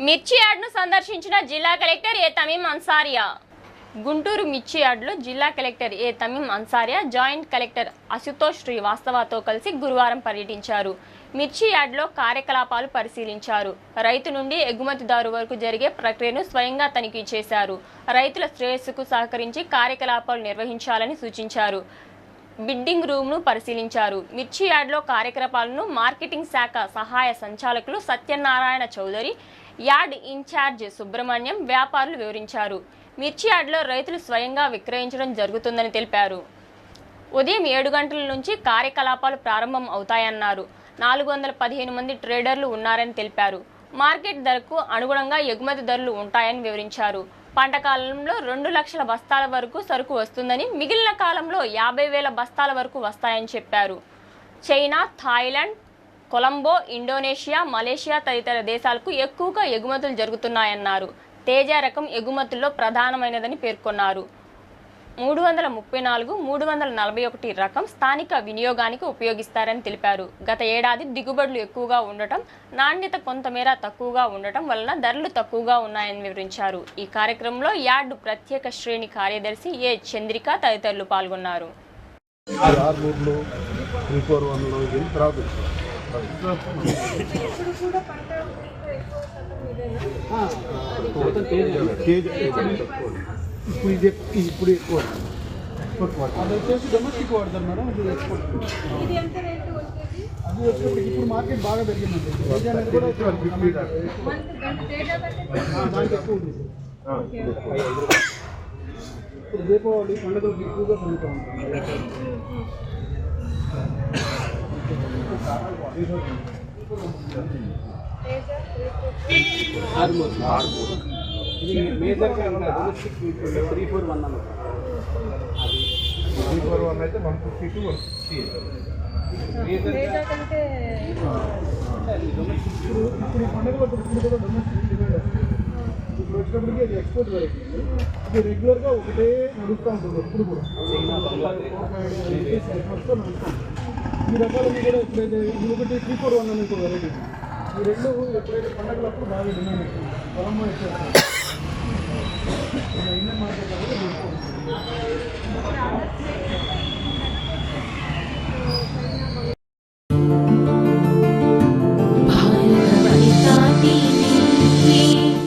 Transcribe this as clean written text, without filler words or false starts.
మిర్చి యార్డ్ను సందర్శించిన జిల్లా కలెక్టర్ ఏ తమీం అన్సారియా. గుంటూరు మిర్చి యార్డ్లో జిల్లా కలెక్టర్ ఏ తమీం అన్సారియా జాయింట్ కలెక్టర్ అశుతోష్ శ్రీవాస్తవతో కలిసి గురువారం పర్యటించారు. మిర్చి యార్డ్లో కార్యకలాపాలు పరిశీలించారు. రైతు నుండి ఎగుమతిదారు వరకు జరిగే ప్రక్రియను స్వయంగా తనిఖీ చేశారు. రైతుల శ్రేయస్సుకు సహకరించి కార్యకలాపాలు నిర్వహించాలని సూచించారు. బిడ్డింగ్ రూమ్ను పరిశీలించారు. మిర్చి యార్డ్లో కార్యకలాపాలను మార్కెటింగ్ శాఖ సహాయ సంచాలకులు సత్యనారాయణ చౌదరి, యార్డ్ ఇన్ఛార్జ్ సుబ్రహ్మణ్యం, వ్యాపారులు వివరించారు. మిర్చి యార్డ్లో రైతులు స్వయంగా విక్రయించడం జరుగుతుందని తెలిపారు. ఉదయం 7 గంటల నుంచి కార్యకలాపాలు ప్రారంభం అవుతాయన్నారు. 415 మంది ట్రేడర్లు ఉన్నారని తెలిపారు. మార్కెట్ ధరకు అనుగుణంగా ఎగుమతి ధరలు ఉంటాయని వివరించారు. పంట కాలంలో 2 లక్షల బస్తాల వరకు సరుకు వస్తుందని, మిగిలిన కాలంలో 50,000 బస్తాల వరకు వస్తాయని చెప్పారు. China, Thailand, Colombo, Indonesia, Malaysia తదితర దేశాలకు ఎక్కువగా ఎగుమతులు జరుగుతున్నాయన్నారు. తేజ రకం ఎగుమతుల్లో ప్రధానమైనదని పేర్కొన్నారు. 334, 341 రకం స్థానిక వినియోగానికి ఉపయోగిస్తారని తెలిపారు. గత ఏడాది దిగుబడులు ఎక్కువగా ఉండటం, నాణ్యత కొంతమేర తక్కువగా ఉండటం వలన ధరలు తక్కువగా ఉన్నాయని వివరించారు. ఈ కార్యక్రమంలో యార్డు ప్రత్యేక శ్రేణి కార్యదర్శి ఏ చంద్రిక తదితరులు పాల్గొన్నారు. ఇప్పుడు ఎక్కువ అది వచ్చేసి డొమెస్టిక్ వాడతారు మేడం. ఇది ఎక్స్పోర్ట్. అది వచ్చేప్పటికి ఇప్పుడు మార్కెట్ బాగా పెరిగిందండి. అనేది కూడా దానికి ఎక్కువ ఉంది. ఇప్పుడు దీపావళి పండుగలకు ఎక్కువగా పొందుతూ ఉంటాం. ఇది మేజర్గా డొమెస్టిక్ 341 అన్నమాట. 341 అయితే 150 to 160. ఇప్పుడు పండుగలో కూడా డొమెస్టిక్ డిమాండ్ వస్తుంది. ఇప్పుడు వచ్చినప్పటికీ అది ఎక్స్పోర్ట్ వెరైటీ. ఇది రెగ్యులర్గా ఒకటే నడుస్తూ ఉంటుంది. ఎప్పుడు కూడా ఈ రకాలన్నీ కూడా ఎప్పుడైతే ఇది ఒకటి 341 అనే వెరైటీ. ఈ రెండు ఎప్పుడైతే పండుగలప్పుడు బాగా డిమాండ్ వస్తుంది. పొలం ఇచ్చేస్తారు.